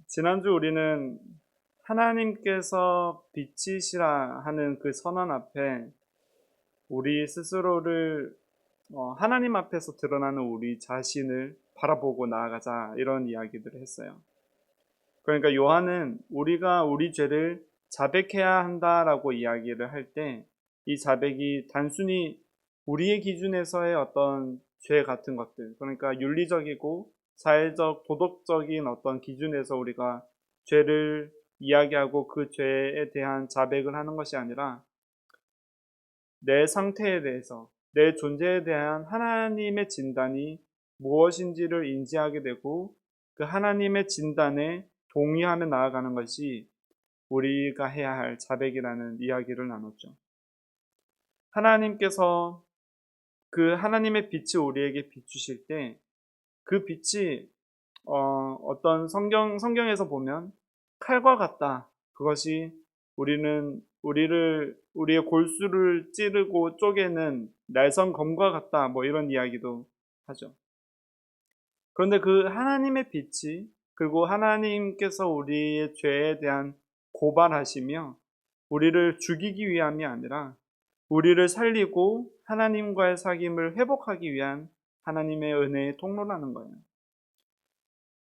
지난주 우리는 하나님께서 빛이시라 하는 그 선언 앞에 우리 스스로를 하나님 앞에서 드러나는 우리 자신을 바라보고 나아가자, 이런 이야기들을 했어요. 그러니까 요한은 우리가 우리 죄를 자백해야 한다라고 이야기를 할 때 이 자백이 단순히 우리의 기준에서의 어떤 죄 같은 것들, 그러니까 윤리적이고 사회적 도덕적인 어떤 기준에서 우리가 죄를 이야기하고 그 죄에 대한 자백을 하는 것이 아니라 내 상태에 대해서, 내 존재에 대한 하나님의 진단이 무엇인지를 인지하게 되고 그 하나님의 진단에 동의하며 나아가는 것이 우리가 해야 할 자백이라는 이야기를 나눴죠. 하나님께서 그 하나님의 빛이 우리에게 비추실 때 그 빛이 어떤 성경에서 보면 칼과 같다. 그것이 우리의 골수를 찌르고 쪼개는 날성검과 같다. 뭐 이런 이야기도 하죠. 그런데 그 하나님의 빛이, 그리고 하나님께서 우리의 죄에 대한 고발하시며 우리를 죽이기 위함이 아니라 우리를 살리고 하나님과의 사귐을 회복하기 위한 하나님의 은혜의 통로라는 거예요.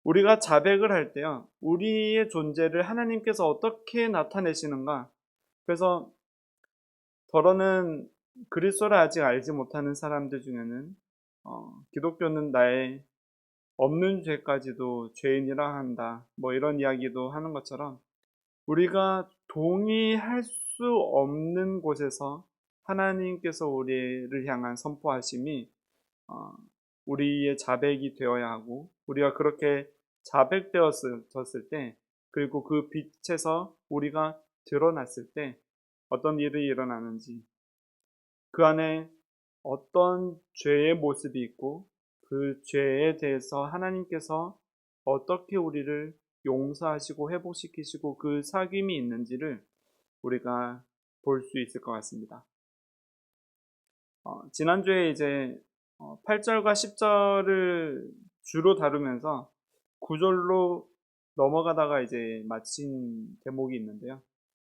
우리가 자백을 할 때요, 우리의 존재를 하나님께서 어떻게 나타내시는가. 그래서 더러는 그리스도를 아직 알지 못하는 사람들 중에는 기독교는 나의 없는 죄까지도 죄인이라 한다, 뭐 이런 이야기도 하는 것처럼 우리가 동의할 수 없는 곳에서 하나님께서 우리를 향한 선포하심이 우리의 자백이 되어야 하고, 우리가 그렇게 자백되었을 때, 그리고 그 빛에서 우리가 드러났을 때 어떤 일이 일어나는지, 그 안에 어떤 죄의 모습이 있고 그 죄에 대해서 하나님께서 어떻게 우리를 용서하시고 회복시키시고 그 사귐이 있는지를 우리가 볼 수 있을 것 같습니다. 지난주에 이제 8절과 10절을 주로 다루면서 9절로 넘어가다가 이제 마친 대목이 있는데요.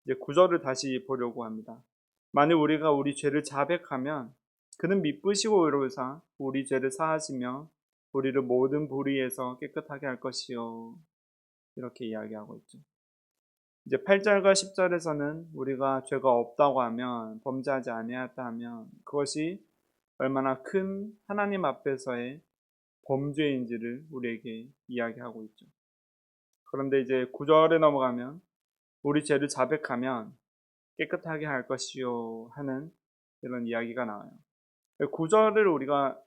이제 9절을 다시 보려고 합니다. 만일 우리가 우리 죄를 자백하면 그는 미쁘시고 의로우사 우리 죄를 사하시며 우리를 모든 불의에서 깨끗하게 할 것이요, 이렇게 이야기하고 있죠. 이제 8절과 10절에서는 우리가 죄가 없다고 하면, 범죄하지 아니하였다 하면 그것이 얼마나 큰 하나님 앞에서의 범죄인지를 우리에게 이야기하고 있죠. 그런데 이제 9절에 넘어가면 우리 죄를 자백하면 깨끗하게 할 것이요 하는 이런 이야기가 나와요. 9절을 우리가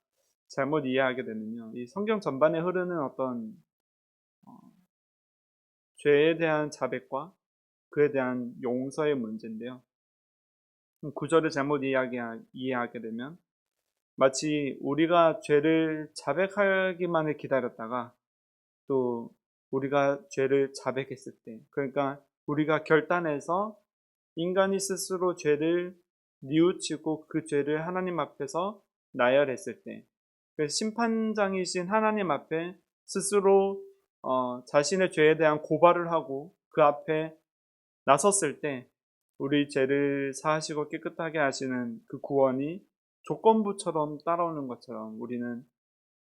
잘못 이해하게 되면요, 이 성경 전반에 흐르는 어떤 죄에 대한 자백과 그에 대한 용서의 문제인데요, 9절을 잘못 이해하게 되면 마치 우리가 죄를 자백하기만을 기다렸다가 또 우리가 죄를 자백했을 때, 그러니까 우리가 결단해서 인간이 스스로 죄를 뉘우치고 그 죄를 하나님 앞에서 나열했을 때, 그래서 심판장이신 하나님 앞에 스스로 자신의 죄에 대한 고발을 하고 그 앞에 나섰을 때 우리 죄를 사하시고 깨끗하게 하시는 그 구원이 조건부처럼 따라오는 것처럼 우리는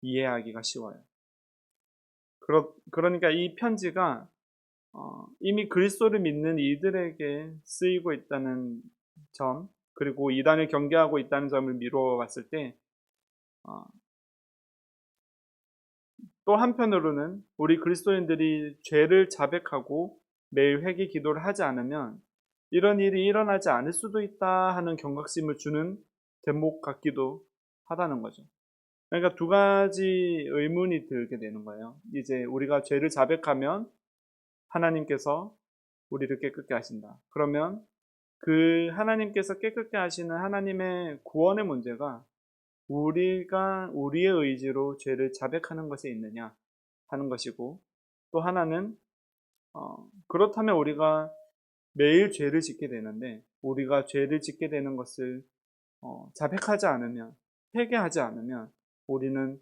이해하기가 쉬워요. 그러니까 이 편지가 이미 그리스도를 믿는 이들에게 쓰이고 있다는 점, 그리고 이단을 경계하고 있다는 점을 미루어 봤을 때, 또 한편으로는 우리 그리스도인들이 죄를 자백하고 매일 회개 기도를 하지 않으면 이런 일이 일어나지 않을 수도 있다 하는 경각심을 주는 대목 같기도 하다는 거죠. 그러니까 두 가지 의문이 들게 되는 거예요. 이제 우리가 죄를 자백하면 하나님께서 우리를 깨끗게 하신다. 그러면 그 하나님께서 깨끗게 하시는 하나님의 구원의 문제가 우리가 우리의 의지로 죄를 자백하는 것에 있느냐 하는 것이고, 또 하나는 그렇다면 우리가 매일 죄를 짓게 되는데 우리가 죄를 짓게 되는 것을 자백하지 않으면, 회개하지 않으면 우리는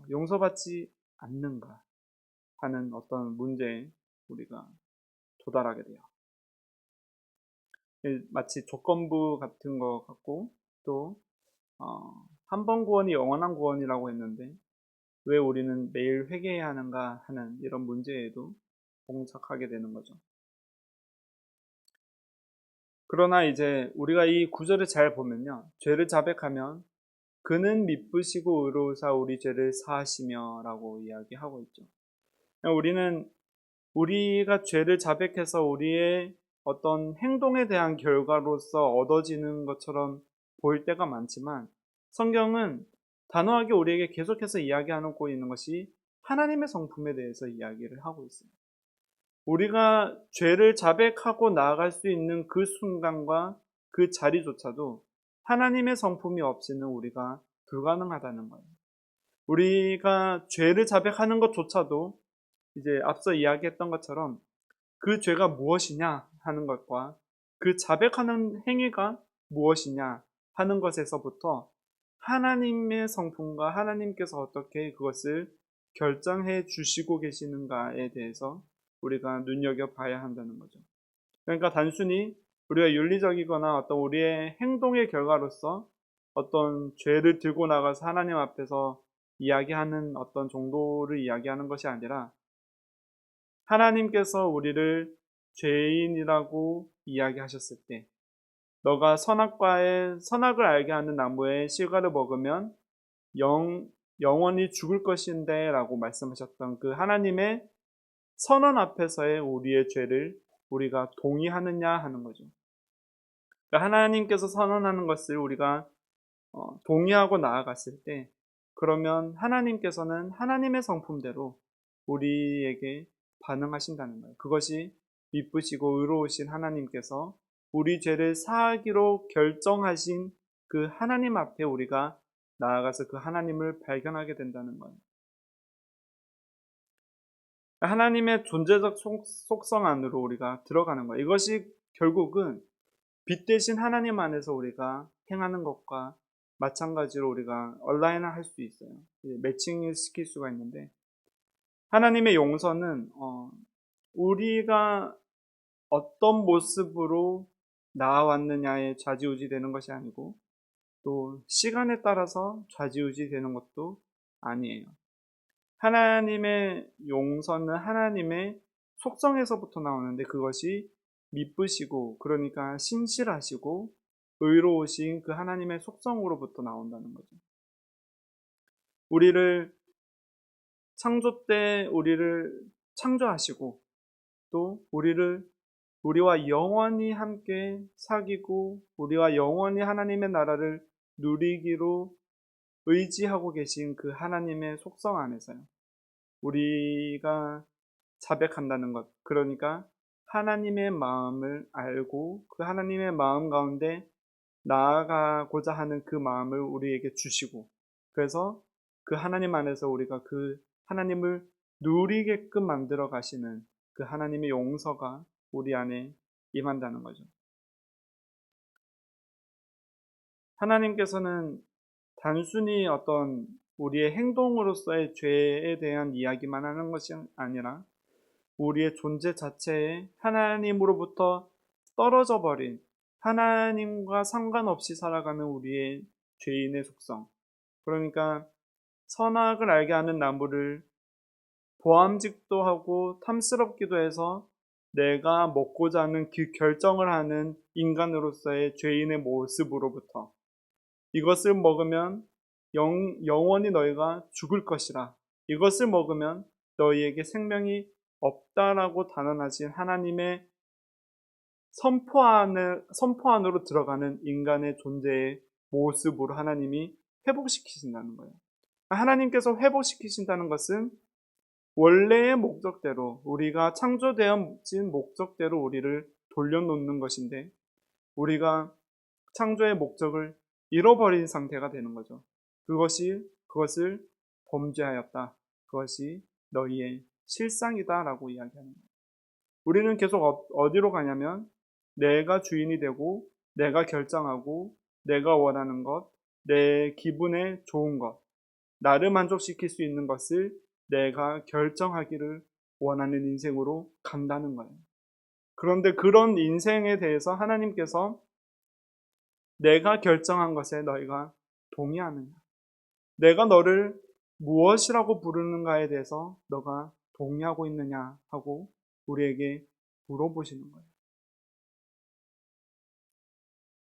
용서받지 않는가 하는 어떤 문제에 우리가 도달하게 돼요. 마치 조건부 같은 것 같고, 또 한 번 구원이 영원한 구원이라고 했는데 왜 우리는 매일 회개해야 하는가 하는 이런 문제에도 봉착하게 되는 거죠. 그러나 이제 우리가 이 구절을 잘 보면요, 죄를 자백하면 그는 미쁘시고 의로우사 우리 죄를 사하시며 라고 이야기하고 있죠. 우리가 죄를 자백해서 우리의 어떤 행동에 대한 결과로서 얻어지는 것처럼 보일 때가 많지만, 성경은 단호하게 우리에게 계속해서 이야기하고 있는 것이 하나님의 성품에 대해서 이야기를 하고 있어요. 우리가 죄를 자백하고 나아갈 수 있는 그 순간과 그 자리조차도 하나님의 성품이 없이는 우리가 불가능하다는 거예요. 우리가 죄를 자백하는 것조차도 이제 앞서 이야기했던 것처럼 그 죄가 무엇이냐 하는 것과 그 자백하는 행위가 무엇이냐 하는 것에서부터 하나님의 성품과 하나님께서 어떻게 그것을 결정해 주시고 계시는가에 대해서 우리가 눈여겨봐야 한다는 거죠. 그러니까 단순히 우리가 윤리적이거나 어떤 우리의 행동의 결과로서 어떤 죄를 들고 나가서 하나님 앞에서 이야기하는 어떤 정도를 이야기하는 것이 아니라, 하나님께서 우리를 죄인이라고 이야기하셨을 때, 너가 선악을 알게 하는 나무의 실과를 먹으면 영원히 죽을 것인데 라고 말씀하셨던 그 하나님의 선언 앞에서의 우리의 죄를 우리가 동의하느냐 하는 거죠. 그러니까 하나님께서 선언하는 것을 우리가 동의하고 나아갔을 때, 그러면 하나님께서는 하나님의 성품대로 우리에게 반응하신다는 거예요. 그것이 미쁘시고 의로우신 하나님께서 우리 죄를 사하기로 결정하신 그 하나님 앞에 우리가 나아가서 그 하나님을 발견하게 된다는 거예요. 하나님의 존재적 속성 안으로 우리가 들어가는 거예요. 이것이 결국은 빛 대신 하나님 안에서 우리가 행하는 것과 마찬가지로 우리가 온라인을 할 수 있어요. 매칭을 시킬 수가 있는데, 하나님의 용서는 우리가 어떤 모습으로 나아왔느냐에 좌지우지 되는 것이 아니고, 또 시간에 따라서 좌지우지 되는 것도 아니에요. 하나님의 용서는 하나님의 속성에서부터 나오는데, 그것이 미쁘시고, 그러니까 신실하시고 의로우신 그 하나님의 속성으로부터 나온다는 거죠. 창조 때 우리를 창조하시고, 또 우리와 영원히 함께 사귀고 우리와 영원히 하나님의 나라를 누리기로 의지하고 계신 그 하나님의 속성 안에서요, 우리가 자백한다는 것, 그러니까 하나님의 마음을 알고 그 하나님의 마음 가운데 나아가고자 하는 그 마음을 우리에게 주시고, 그래서 그 하나님 안에서 우리가 그 하나님을 누리게끔 만들어 가시는 그 하나님의 용서가 우리 안에 임한다는 거죠. 하나님께서는 단순히 어떤 우리의 행동으로서의 죄에 대한 이야기만 하는 것이 아니라, 우리의 존재 자체에 하나님으로부터 떨어져 버린, 하나님과 상관없이 살아가는 우리의 죄인의 속성, 그러니까 선악을 알게 하는 나무를 보암직도 하고 탐스럽기도 해서 내가 먹고자 하는 그 결정을 하는 인간으로서의 죄인의 모습으로부터, 이것을 먹으면 영원히 너희가 죽을 것이라, 이것을 먹으면 너희에게 생명이 없다라고 단언하신 하나님의 선포 안으로 들어가는 인간의 존재의 모습으로 하나님이 회복시키신다는 거예요. 하나님께서 회복시키신다는 것은 원래의 목적대로, 우리가 창조되어진 목적대로 우리를 돌려놓는 것인데, 우리가 창조의 목적을 잃어버린 상태가 되는 거죠. 그것을 범죄하였다, 그것이 너희의 실상이다 라고 이야기하는 거예요. 우리는 계속 어디로 가냐면, 내가 주인이 되고 내가 결정하고 내가 원하는 것, 내 기분에 좋은 것, 나를 만족시킬 수 있는 것을 내가 결정하기를 원하는 인생으로 간다는 거예요. 그런데 그런 인생에 대해서 하나님께서 내가 결정한 것에 너희가 동의하느냐? 내가 너를 무엇이라고 부르는가에 대해서 너가 동의하고 있느냐 하고 우리에게 물어보시는 거예요.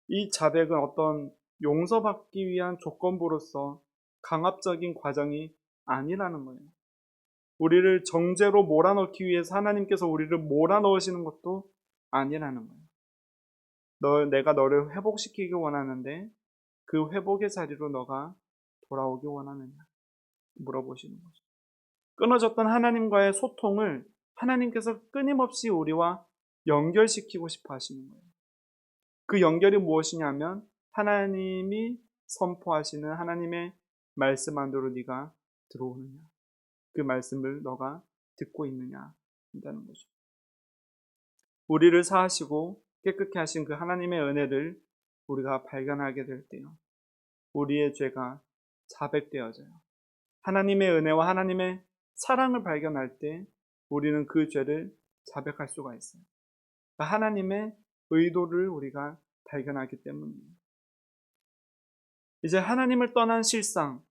이 자백은 어떤 용서받기 위한 조건부로서 강압적인 과정이 아니라는 거예요. 우리를 정죄로 몰아넣기 위해서 하나님께서 우리를 몰아넣으시는 것도 아니라는 거예요. 내가 너를 회복시키기 원하는데 그 회복의 자리로 너가 돌아오기 원하느냐 물어보시는 거죠. 끊어졌던 하나님과의 소통을 하나님께서 끊임없이 우리와 연결시키고 싶어 하시는 거예요. 그 연결이 무엇이냐면 하나님이 선포하시는 하나님의 말씀 안으로 네가 들어오느냐, 그 말씀을 너가 듣고 있느냐 한다는 거죠. 우리를 사하시고 깨끗게 하신 그 하나님의 은혜를 우리가 발견하게 될 때요, 우리의 죄가 자백되어져요. 하나님의 은혜와 하나님의 사랑을 발견할 때 우리는 그 죄를 자백할 수가 있어요. 그러니까 하나님의 의도를 우리가 발견하기 때문이에요. 이제 하나님을 떠난 실상,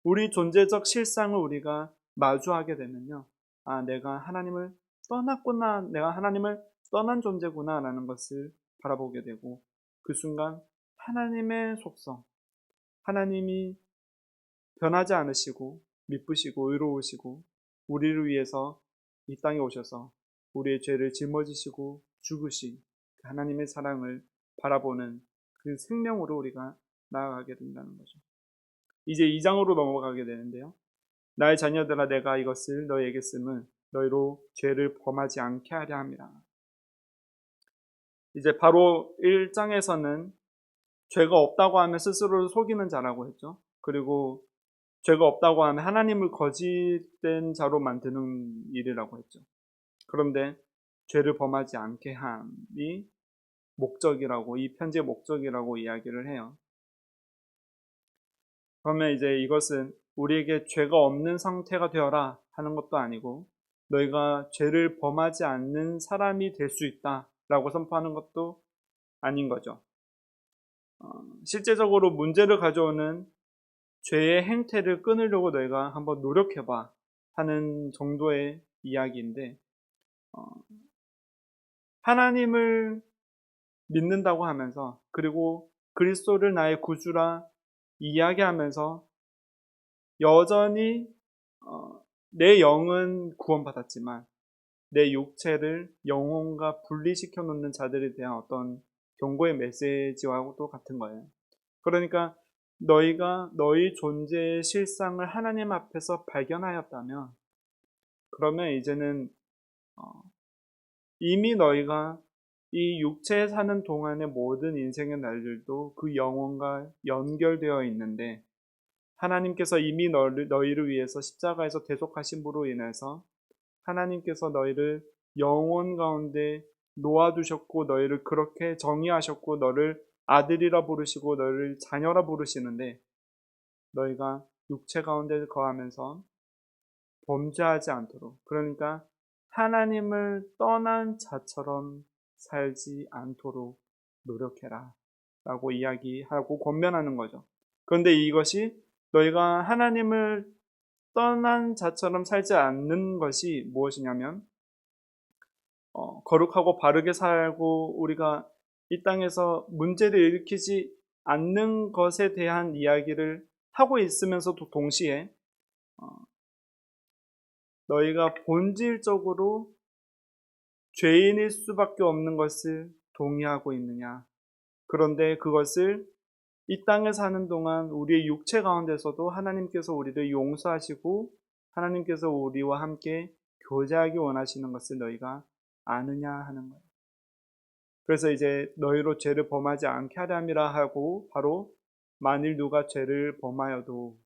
우리 존재적 실상을 우리가 마주하게 되면요, 내가 하나님을 떠났구나, 내가 하나님을 떠난 존재구나 라는 것을 바라보게 되고, 그 순간 하나님의 속성, 하나님이 변하지 않으시고 미쁘시고 의로우시고 우리를 위해서 이 땅에 오셔서 우리의 죄를 짊어지시고 죽으신 그 하나님의 사랑을 바라보는 그 생명으로 우리가 나아가게 된다는 거죠. 이제 2장으로 넘어가게 되는데요, 나의 자녀들아, 내가 이것을 너희에게 쓰면 너희로 죄를 범하지 않게 하려 함이라. 이제 바로 1장에서는 죄가 없다고 하면 스스로를 속이는 자라고 했죠. 그리고 죄가 없다고 하면 하나님을 거짓된 자로 만드는 일이라고 했죠. 그런데 죄를 범하지 않게 함이 목적이라고, 이 편지의 목적이라고 이야기를 해요. 그러면 이제 이것은 우리에게 죄가 없는 상태가 되어라 하는 것도 아니고, 너희가 죄를 범하지 않는 사람이 될 수 있다 라고 선포하는 것도 아닌 거죠. 실제적으로 문제를 가져오는 죄의 행태를 끊으려고 너희가 한번 노력해봐 하는 정도의 이야기인데, 하나님을 믿는다고 하면서, 그리고 그리스도를 나의 구주라 이야기하면서 여전히 내 영은 구원받았지만 내 육체를 영혼과 분리시켜 놓는 자들에 대한 어떤 경고의 메시지와도 같은 거예요. 그러니까 너희가 너희 존재의 실상을 하나님 앞에서 발견하였다면, 그러면 이제는 이미 너희가 이 육체에 사는 동안의 모든 인생의 날들도 그 영혼과 연결되어 있는데, 하나님께서 이미 너희를 위해서 십자가에서 대속하심으로 인해서 하나님께서 너희를 영혼 가운데 놓아두셨고 너희를 그렇게 정의하셨고 너를 아들이라 부르시고 너희를 자녀라 부르시는데, 너희가 육체 가운데 거하면서 범죄하지 않도록, 그러니까 하나님을 떠난 자처럼 살지 않도록 노력해라 라고 이야기하고 권면하는 거죠. 그런데 이것이 너희가 하나님을 떠난 자처럼 살지 않는 것이 무엇이냐면, 거룩하고 바르게 살고 우리가 이 땅에서 문제를 일으키지 않는 것에 대한 이야기를 하고 있으면서도 동시에 너희가 본질적으로 죄인일 수밖에 없는 것을 동의하고 있느냐, 그런데 그것을 이 땅에 사는 동안 우리의 육체 가운데서도 하나님께서 우리를 용서하시고 하나님께서 우리와 함께 교제하기 원하시는 것을 너희가 아느냐 하는 거예요. 그래서 이제 너희로 죄를 범하지 않게 하려 함이라 하고, 바로 만일 누가 죄를 범하여도,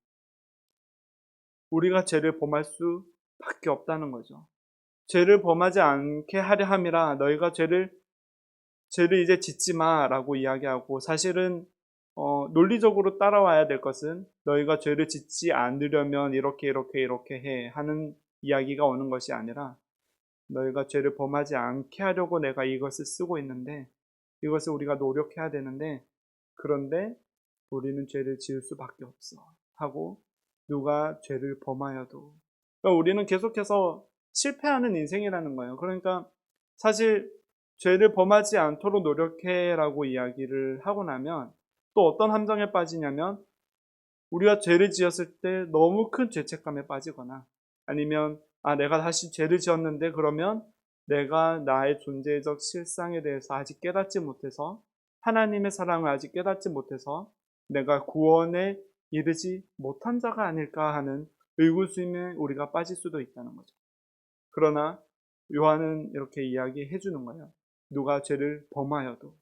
우리가 죄를 범할 수밖에 없다는 거죠. 죄를 범하지 않게 하려 함이라, 너희가 죄를 이제 짓지 마라고 이야기하고, 사실은 논리적으로 따라와야 될 것은 너희가 죄를 짓지 않으려면 이렇게 해 하는 이야기가 오는 것이 아니라 너희가 죄를 범하지 않게 하려고 내가 이것을 쓰고 있는데 이것을 우리가 노력해야 되는데 그런데 우리는 죄를 지을 수밖에 없어 하고 누가 죄를 범하여도 그러니까 우리는 계속해서 실패하는 인생이라는 거예요. 그러니까 사실 죄를 범하지 않도록 노력해라고 이야기를 하고 나면 또 어떤 함정에 빠지냐면 우리가 죄를 지었을 때 너무 큰 죄책감에 빠지거나 아니면 내가 다시 죄를 지었는데 그러면 내가 나의 존재적 실상에 대해서 아직 깨닫지 못해서 하나님의 사랑을 아직 깨닫지 못해서 내가 구원에 이르지 못한 자가 아닐까 하는 의구심에 우리가 빠질 수도 있다는 거죠. 그러나 요한은 이렇게 이야기해 주는 거예요. 누가 죄를 범하여도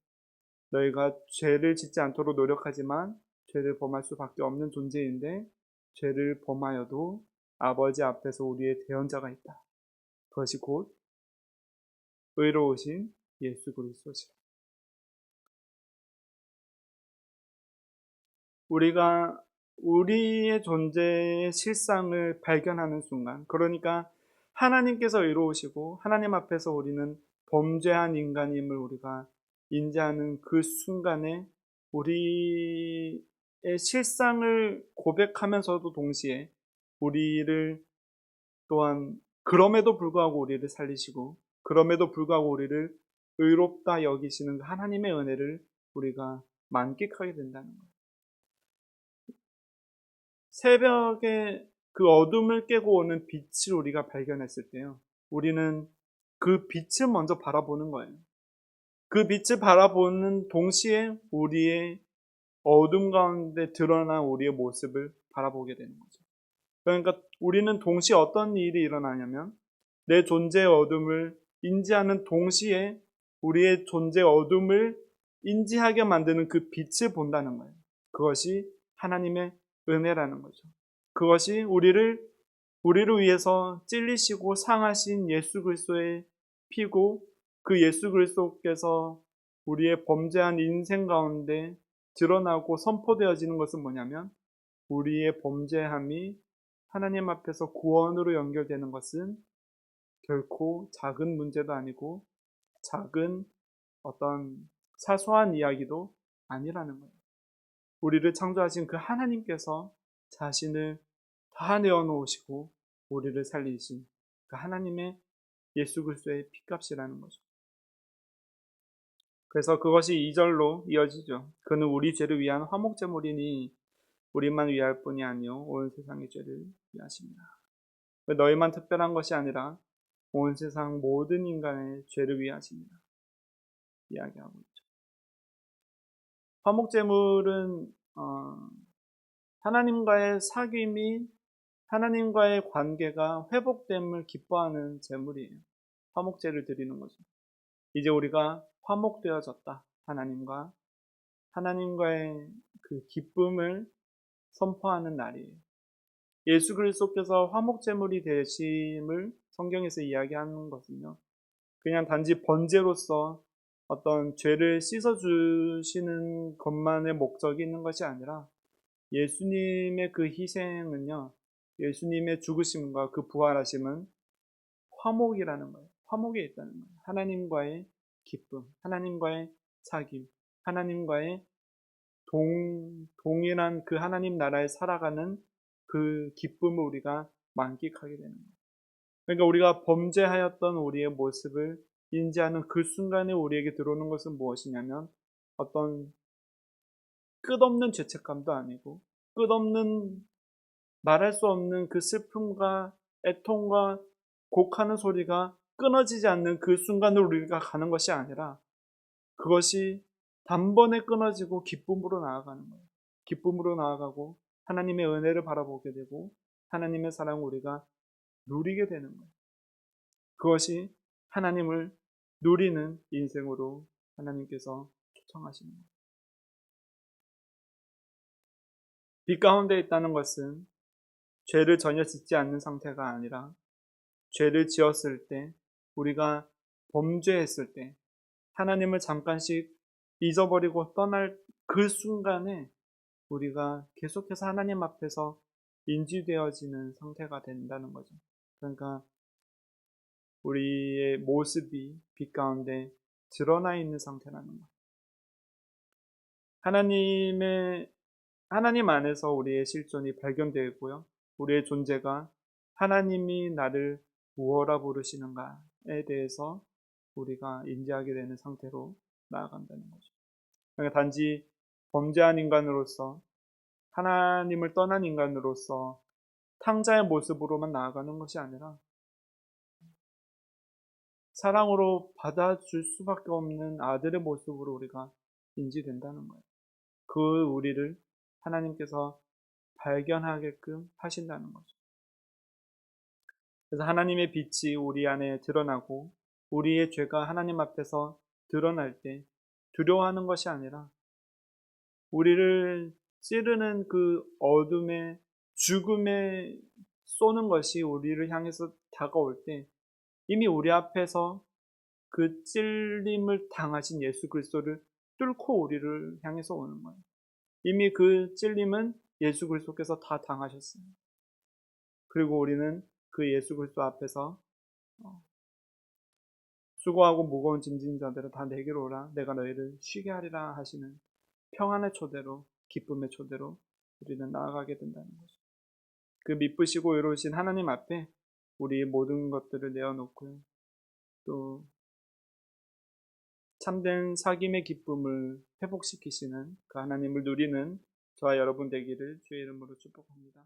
너희가 죄를 짓지 않도록 노력하지만 죄를 범할 수밖에 없는 존재인데 죄를 범하여도 아버지 앞에서 우리의 대언자가 있다. 그것이 곧 의로우신 예수 그리스도시라. 우리가 우리의 존재의 실상을 발견하는 순간, 그러니까 하나님께서 의로우시고 하나님 앞에서 우리는 범죄한 인간임을 우리가 인지하는 그 순간에 우리의 실상을 고백하면서도 동시에 우리를 또한 그럼에도 불구하고 우리를 살리시고 그럼에도 불구하고 우리를 의롭다 여기시는 하나님의 은혜를 우리가 만끽하게 된다는 거예요. 새벽에 그 어둠을 깨고 오는 빛을 우리가 발견했을 때요, 우리는 그 빛을 먼저 바라보는 거예요. 그 빛을 바라보는 동시에 우리의 어둠 가운데 드러난 우리의 모습을 바라보게 되는 거죠. 그러니까 우리는 동시에 어떤 일이 일어나냐면 내 존재의 어둠을 인지하는 동시에 우리의 존재의 어둠을 인지하게 만드는 그 빛을 본다는 거예요. 그것이 하나님의 은혜라는 거죠. 그것이 우리를 위해서 찔리시고 상하신 예수 그리스도의 피고 그 예수 그리스도께서 우리의 범죄한 인생 가운데 드러나고 선포되어지는 것은 뭐냐면 우리의 범죄함이 하나님 앞에서 구원으로 연결되는 것은 결코 작은 문제도 아니고 작은 어떤 사소한 이야기도 아니라는 거예요. 우리를 창조하신 그 하나님께서 자신을 다 내어놓으시고 우리를 살리신 그 하나님의 예수 그리스도의 핏값이라는 거죠. 그래서 그것이 2절로 이어지죠. 그는 우리 죄를 위한 화목제물이니 우리만 위할 뿐이 아니요 온 세상의 죄를 위하십니다. 너희만 특별한 것이 아니라 온 세상 모든 인간의 죄를 위하십니다. 이야기하고 있죠. 화목제물은 하나님과의 사귐이 하나님과의 관계가 회복됨을 기뻐하는 제물이에요. 화목제를 드리는 거죠. 이제 우리가 화목되어졌다. 하나님과의 그 기쁨을 선포하는 날이에요. 예수 그리스도께서 화목제물이 되심을 성경에서 이야기하는 것은요, 그냥 단지 번제로서 어떤 죄를 씻어주시는 것만의 목적이 있는 것이 아니라 예수님의 그 희생은요, 예수님의 죽으심과 그 부활하심은 화목이라는 거예요. 화목에 있다는 거예요. 하나님과의 기쁨, 하나님과의 사귐, 하나님과의 동일한 그 하나님 나라에 살아가는 그 기쁨을 우리가 만끽하게 되는 거예요. 그러니까 우리가 범죄하였던 우리의 모습을 인지하는 그 순간에 우리에게 들어오는 것은 무엇이냐면 어떤 끝없는 죄책감도 아니고 끝없는 말할 수 없는 그 슬픔과 애통과 곡하는 소리가 끊어지지 않는 그 순간을 우리가 가는 것이 아니라 그것이 단번에 끊어지고 기쁨으로 나아가는 거예요. 기쁨으로 나아가고 하나님의 은혜를 바라보게 되고 하나님의 사랑을 우리가 누리게 되는 거예요. 그것이 하나님을 누리는 인생으로 하나님께서 초청하시는 거예요. 빛 가운데 있다는 것은 죄를 전혀 짓지 않는 상태가 아니라 죄를 지었을 때, 우리가 범죄했을 때 하나님을 잠깐씩 잊어버리고 떠날 그 순간에 우리가 계속해서 하나님 앞에서 인지되어지는 상태가 된다는 거죠. 그러니까 우리의 모습이 빛 가운데 드러나 있는 상태라는 거예요. 하나님 안에서 우리의 실존이 발견되고요. 우리의 존재가 하나님이 나를 무엇라 부르시는가에 대해서 우리가 인지하게 되는 상태로 나아간다는 거죠. 그러니까 단지 범죄한 인간으로서, 하나님을 떠난 인간으로서 탕자의 모습으로만 나아가는 것이 아니라 사랑으로 받아줄 수밖에 없는 아들의 모습으로 우리가 인지된다는 거예요. 그 우리를 하나님께서 발견하게끔 하신다는 거죠. 그래서 하나님의 빛이 우리 안에 드러나고 우리의 죄가 하나님 앞에서 드러날 때 두려워하는 것이 아니라 우리를 찌르는 그 어둠의 죽음에 쏘는 것이 우리를 향해서 다가올 때 이미 우리 앞에서 그 찔림을 당하신 예수 그리스도를 뚫고 우리를 향해서 오는 거예요. 이미 그 찔림은 예수 그리스도께서 다 당하셨어요. 그리고 우리는 그 예수 그리스도 앞에서 수고하고 무거운 짐진 자들아 다 내게로 오라 내가 너희를 쉬게 하리라 하시는 평안의 초대로, 기쁨의 초대로 우리는 나아가게 된다는 거죠. 그 미쁘시고 의로우신 하나님 앞에 우리의 모든 것들을 내어놓고요. 또 참된 사귐의 기쁨을 회복시키시는 그 하나님을 누리는 저와 여러분 되기를 주의 이름으로 축복합니다.